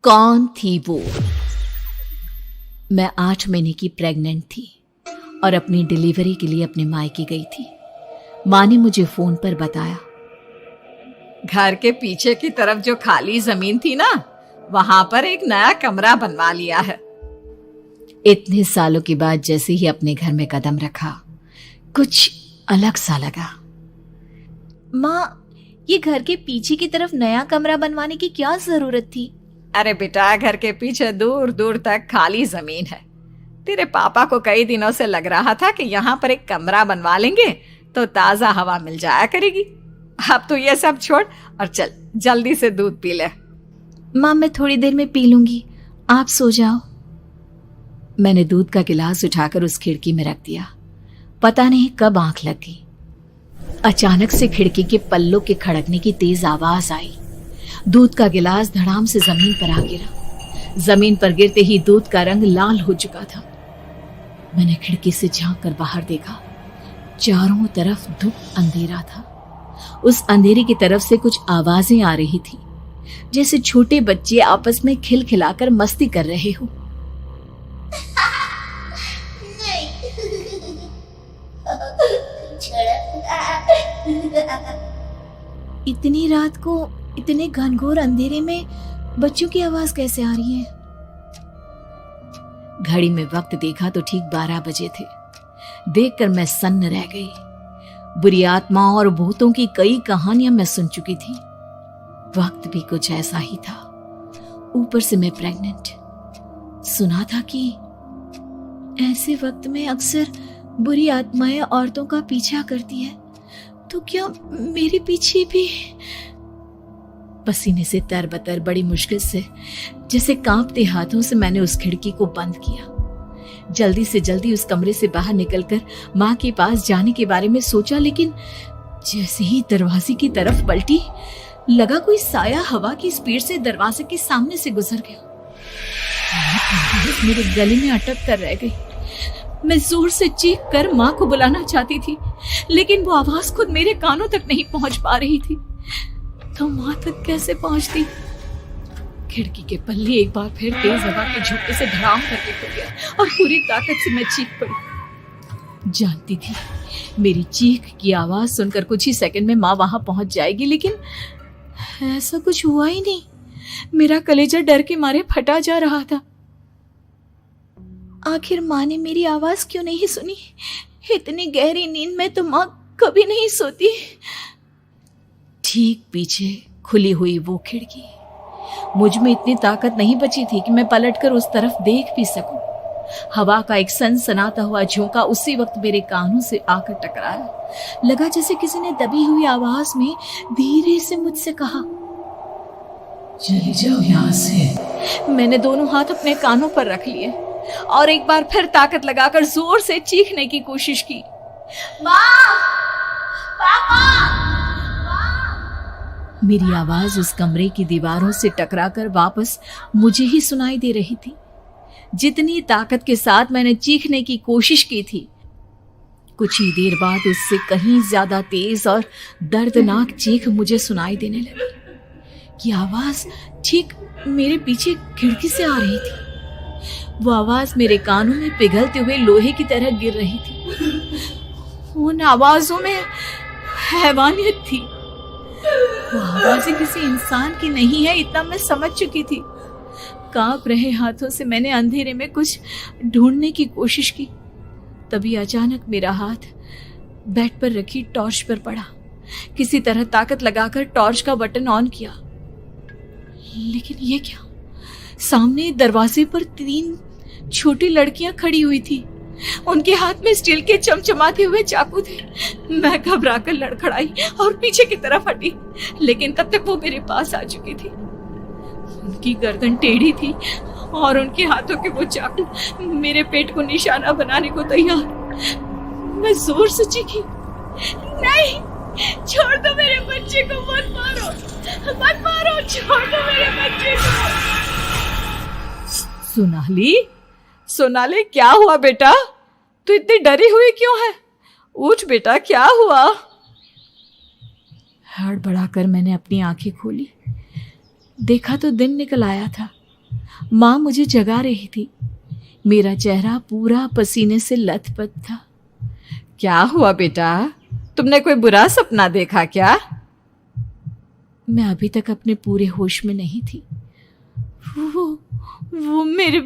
कौन थी वो? मैं 8 महीने की प्रेग्नेंट थी और अपनी डिलीवरी के लिए अपने मायके गई थी। माँ ने मुझे फोन पर बताया, घर के पीछे की तरफ जो खाली जमीन थी ना, वहां पर एक नया कमरा बनवा लिया है। इतने सालों के बाद जैसे ही अपने घर में कदम रखा, कुछ अलग सा लगा। माँ, ये घर के पीछे की तरफ नया कमरा बनवाने की क्या जरूरत थी? अरे बेटा, घर के पीछे दूर दूर तक खाली जमीन है। तेरे पापा को कई दिनों से लग रहा था कि यहाँ पर एक कमरा बनवा लेंगे तो ताजा हवा मिल जाया करेगी। अब तो ये सब छोड़ और चल जल्दी से दूध पी ले। माँ, मैं थोड़ी देर में पी लूंगी, आप सो जाओ। मैंने दूध का गिलास उठाकर उस खिड़की में रख दिया। पता नहीं कब आंख लग गई। अचानक से खिड़की के पल्लों के खड़कने की तेज आवाज आई। दूध का गिलास धड़ाम से जमीन पर आ गिरा। जमीन पर गिरते ही दूध का रंग लाल हो चुका था। मैंने खिड़की से झांक कर बाहर देखा। चारों तरफ धूप अंधेरा था। उस अंधेरे की तरफ से कुछ आवाजें आ रही थी, जैसे छोटे बच्चे आपस में खिलखिलाकर मस्ती कर रहे हो। इतनी रात को इतने घनघोर अंधेरे में बच्चों की आवाज कैसे आ रही है? घड़ी में वक्त देखा तो ठीक 12 बजे थे। देखकर मैं सन्न रह गई। बुरी आत्माओं और भूतों की कई कहानियां मैं सुन चुकी थी। वक्त भी कुछ ऐसा ही था। ऊपर से मैं प्रेग्नेंट। सुना था कि ऐसे वक्त में अक्सर बुरी आत्माएं औरतों का पीछा करती है, तो क्या मेरे पीछे भी? पसीने से तरबतर बड़ी मुश्किल से, जैसे कांपते हाथों से मैंने उस खिड़की को बंद किया। जल्दी से जल्दी उस कमरे से बाहर निकलकर माँ के पास जाने के बारे में सोचा, लेकिन जैसे ही दरवाजे की तरफ पलटी, लगा कोई साया हवा की स्पीड से दरवाजे के सामने से गुजर गया। मेरे गले में अटक कर रह गई। मैं जोर से चीख कर माँ को बुलाना चाहती थी, लेकिन वो आवाज खुद मेरे कानों तक नहीं पहुंच पा रही थी। तो माँ तक कैसे पहुंचती? खिड़की के पल्ले एक बार फिर तेज हवा के झोंके से धड़ाम करके खुल गया और पूरी ताकत से मैं चीख पड़ी। जानती थी मेरी चीख की आवाज सुनकर कुछ ही सेकंड में माँ वहां पहुंच जाएगी, लेकिन ऐसा कुछ हुआ ही नहीं। मेरा कलेजा डर के मारे फटा जा रहा था। आखिर माँ ने मेरी आवाज क्यों नहीं सुनी? इतनी गहरी नींद में तो माँ कभी नहीं सोती। ठीक पीछे खुली हुई वो खिड़की। मुझ में इतनी ताकत नहीं बची थी कि मैं पलटकर उस तरफ देख भी सकूं। हवा का एक सनसनाता हुआ झोंका उसी वक्त मेरे कानों से आकर टकराया। लगा जैसे किसी ने दबी हुई आवाज में धीरे से मुझसे कहा, चली जाओ यहाँ से। मैंने दोनों हाथ अपने कानों पर रख लिए और एक बार फिर ताकत लगाकर जोर से चीखने की कोशिश की। माँ! पापा! मेरी आवाज उस कमरे की दीवारों से टकराकर वापस मुझे ही सुनाई दे रही थी। जितनी ताकत के साथ मैंने चीखने की कोशिश की थी, कुछ ही देर बाद उससे कहीं ज्यादा तेज और दर्दनाक चीख मुझे सुनाई देने लगी। ये आवाज ठीक मेरे पीछे खिड़की से आ रही थी। वो आवाज मेरे कानों में पिघलते हुए लोहे की तरह गिर रही थी। उन आवाजों में हैवानियत थी। वो आवाजें किसी इंसान की नहीं है, इतना मैं समझ चुकी थी। कांप रहे हाथों से मैंने अंधेरे में कुछ ढूंढने की कोशिश की। तभी अचानक मेरा हाथ बेड पर रखी टॉर्च पर पड़ा। किसी तरह ताकत लगाकर टॉर्च का बटन ऑन किया, लेकिन ये क्या? सामने दरवाजे पर 3 छोटी लड़कियां खड़ी हुई थी। उनके हाथ में स्टील के चमचमाते हुए चाकू थे। मैं घबराकर लड़खड़ाई और पीछे की तरफ हटी, लेकिन तब तक वो मेरे पास आ चुकी थी। उनकी गर्दन टेढ़ी थी और उनके हाथों के वो चाकू मेरे पेट को निशाना बनाने को तैयार। मैं जोर से चीखी, नहीं, छोड़ दो मेरे बच्चे को, मत मारो, मत मारो, छोड़ दो मेरे बच्चे को। सोनाली, क्या हुआ बेटा? तू इतनी डरी हुई क्यों है? उठ बेटा, क्या हुआ? हड़बड़ाकर मैंने अपनी आंखें खोली। देखा तो दिन निकल आया था। माँ मुझे जगा रही थी। मेरा चेहरा पूरा पसीने से लथपथ था। क्या हुआ बेटा, तुमने कोई बुरा सपना देखा क्या? मैं अभी तक अपने पूरे होश में नहीं थी। वो मेरे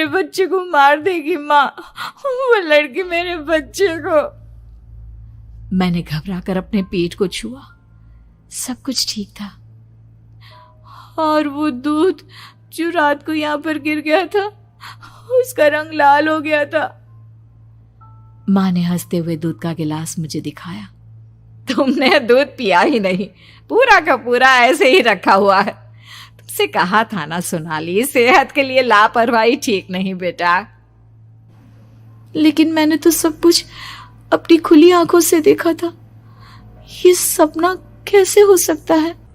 बच्चे को मार देगी माँ। वो लड़की मेरे बच्चे को। मैंने घबराकर अपने पेट को छुआ। सब कुछ ठीक था। और वो दूध जो रात को यहाँ पर गिर गया था, उसका रंग लाल हो गया था। माँ ने हंसते हुए दूध का गिलास मुझे दिखाया। तुमने दूध पिया ही नहीं, पूरा का पूरा ऐसे ही रखा हुआ है। तुमसे कहा था ना सोनाली, सेहत के लिए लापरवाही ठीक नहीं बेटा। लेकिन मैंने तो सब कुछ अपनी खुली आंखों से देखा था। ये सपना कैसे हो सकता है?